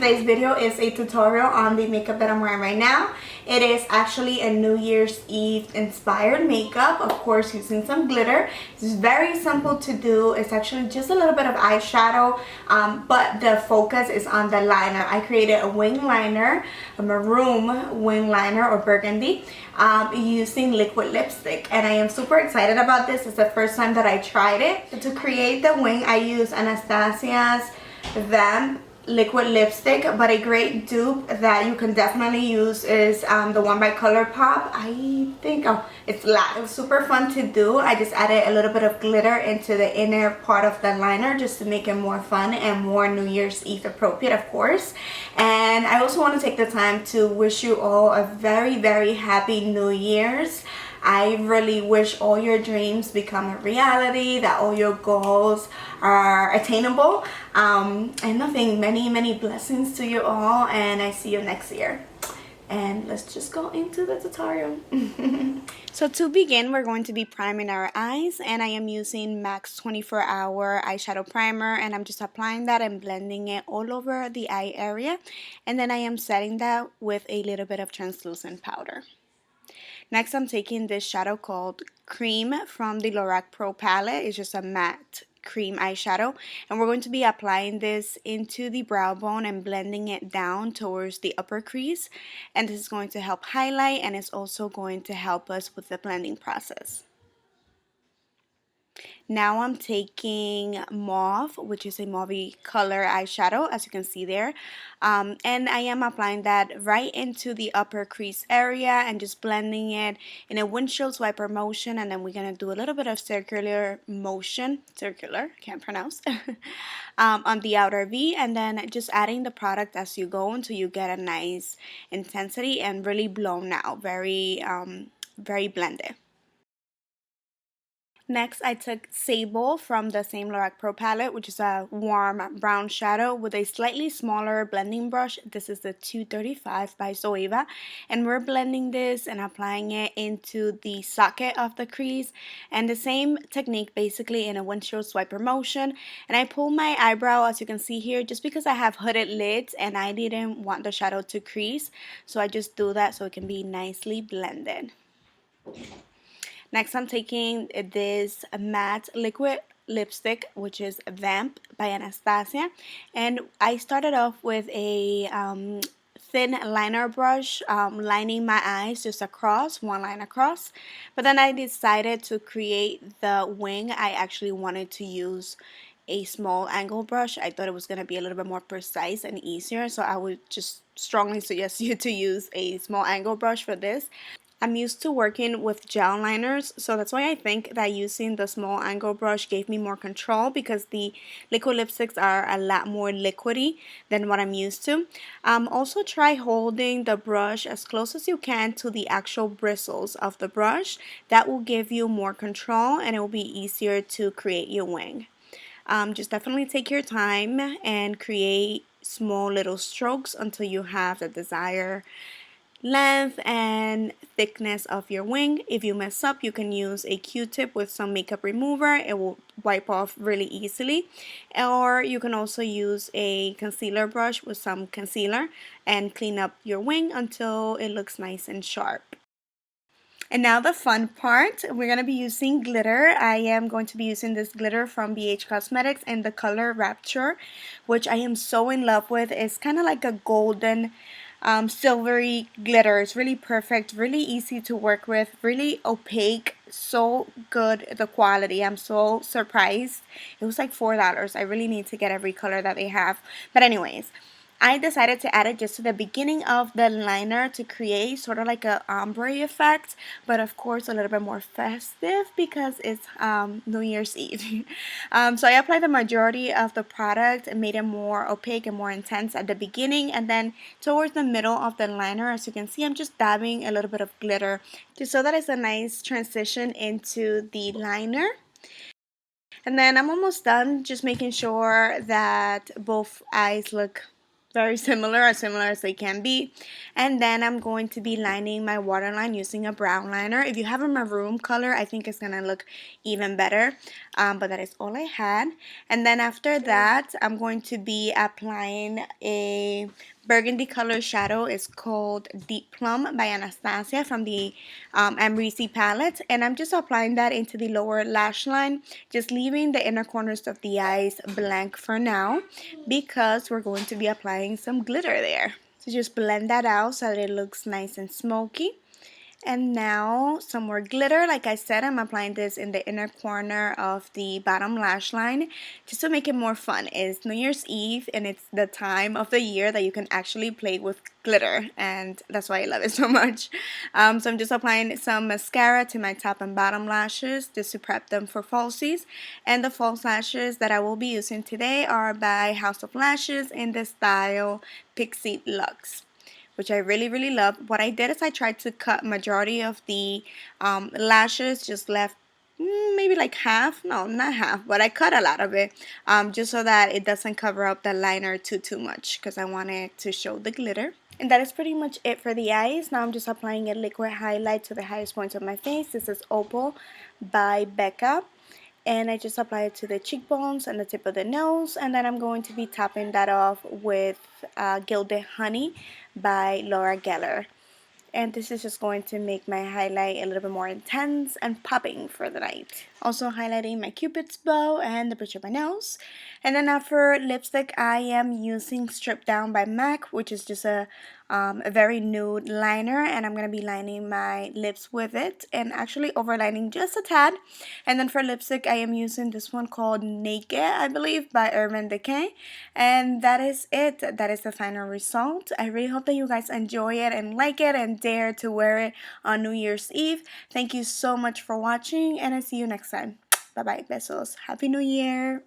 today's video is a tutorial on the makeup that I'm wearing right now. It is actually a New Year's Eve inspired makeup, of course using some glitter. It's very simple to do. It's actually just a little bit of eyeshadow, but the focus is on the liner. I created a wing liner, a maroon wing liner or burgundy, using liquid lipstick, and I am super excited about this. It's the first time that I tried it. To create the wing, I use Anastasia's Vamp liquid lipstick, but a great dupe that you can definitely use is the one by ColourPop. I think, oh, it's latte. It was super fun to do. I just added a little bit of glitter into the inner part of the liner just to make it more fun and more New Year's Eve appropriate, of course. And I also want to take the time to wish you all a very, very happy New Year's. I really wish all your dreams become a reality, that all your goals are attainable, and nothing, many blessings to you all, and I see you next year. And let's just go into the tutorial. So to begin, we're going to be priming our eyes, and I am using MAC's 24-hour eyeshadow primer, and I'm just applying that and blending it all over the eye area, and then I am setting that with a little bit of translucent powder. Next, I'm taking this shadow called Cream from the Lorac Pro palette. It's just a matte cream eyeshadow, and we're going to be applying this into the brow bone and blending it down towards the upper crease, and this is going to help highlight, and it's also going to help us with the blending process. Now I'm taking Mauve, which is a mauve color eyeshadow, as you can see there, and I am applying that right into the upper crease area and just blending it in a windshield wiper motion, and then we're going to do a little bit of circular motion, can't pronounce, on the outer V, and then just adding the product as you go until you get a nice intensity and really blown out, very blended. Next, I took Sable from the same Lorac Pro palette, which is a warm brown shadow with a slightly smaller blending brush. This is the 235 by Zoeva, and we're blending this and applying it into the socket of the crease, and the same technique basically in a windshield swiper motion. And I pull my eyebrow, as you can see here, just because I have hooded lids and I didn't want the shadow to crease, so I just do that so it can be nicely blended. Next, I'm taking this matte liquid lipstick, which is Vamp by Anastasia, and I started off with a thin liner brush, lining my eyes just across, one line across, but then I decided to create the wing. I actually wanted to use a small angle brush. I thought it was going to be a little bit more precise and easier, so I would just strongly suggest you to use a small angle brush for this. I'm used to working with gel liners, so that's why I think that using the small angle brush gave me more control, because the liquid lipsticks are a lot more liquidy than what I'm used to. Also try holding the brush as close as you can to the actual bristles of the brush. That will give you more control and it will be easier to create your wing. Just definitely take your time and create small little strokes until you have the desired length and thickness of your wing. If you mess up, you can use a Q-tip with some makeup remover. It will wipe off really easily. Or you can also use a concealer brush with some concealer and clean up your wing until it looks nice and sharp. And now the fun part, we're going to be using glitter. I am going to be using this glitter from BH Cosmetics in the color Rapture, which I am so in love with. It's kind of like a golden silvery glitter. It's really perfect, really easy to work with, really opaque, so good the quality. I'm so surprised. It was like $4. I really need to get every color that they have. But anyways, I decided to add it just to the beginning of the liner to create sort of like a ombre effect, but of course a little bit more festive because it's New Year's Eve. So I applied the majority of the product and made it more opaque and more intense at the beginning, and then towards the middle of the liner, as you can see, I'm just dabbing a little bit of glitter just so that it's a nice transition into the liner. And then I'm almost done, just making sure that both eyes look very similar, as similar as they can be. And then I'm going to be lining my waterline using a brown liner. If you have a maroon color, I think it's gonna look even better, but that is all I had. And then after that, I'm going to be applying a burgundy color shadow. It's called Deep Plum by Anastasia from the Amrezy palette, and I'm just applying that into the lower lash line, just leaving the inner corners of the eyes blank for now because we're going to be applying some glitter there. So just blend that out so that it looks nice and smoky. And now some more glitter. Like I said, I'm applying this in the inner corner of the bottom lash line just to make it more fun. It's New Year's Eve and it's the time of the year that you can actually play with glitter, and that's why I love it so much. So I'm just applying some mascara to my top and bottom lashes just to prep them for falsies. And the false lashes that I will be using today are by House of Lashes in the style Pixie Luxe, which I really love. What I did is I tried to cut majority of the lashes, just left maybe like half, no, not half, but I cut a lot of it just so that it doesn't cover up the liner too much, because I wanted to show the glitter. And that is pretty much it for the eyes. Now I'm just applying a liquid highlight to the highest points of my face. This is Opal by Becca. And I just apply it to the cheekbones and the tip of the nose, and then I'm going to be topping that off with Gilded Honey by Laura Geller. And this is just going to make my highlight a little bit more intense and popping for the night. Also highlighting my Cupid's bow and the bridge of my nose. And then now for lipstick, I am using Strip Down by MAC, which is just a very nude liner, and I'm going to be lining my lips with it and actually overlining just a tad. And then for lipstick, I am using this one called Naked, I believe, by Urban Decay. And that is it. That is the final result. I really hope that you guys enjoy it and like it and dare to wear it on New Year's Eve. Thank you so much for watching, and I see you next time. Bye bye, besos. Happy New Year.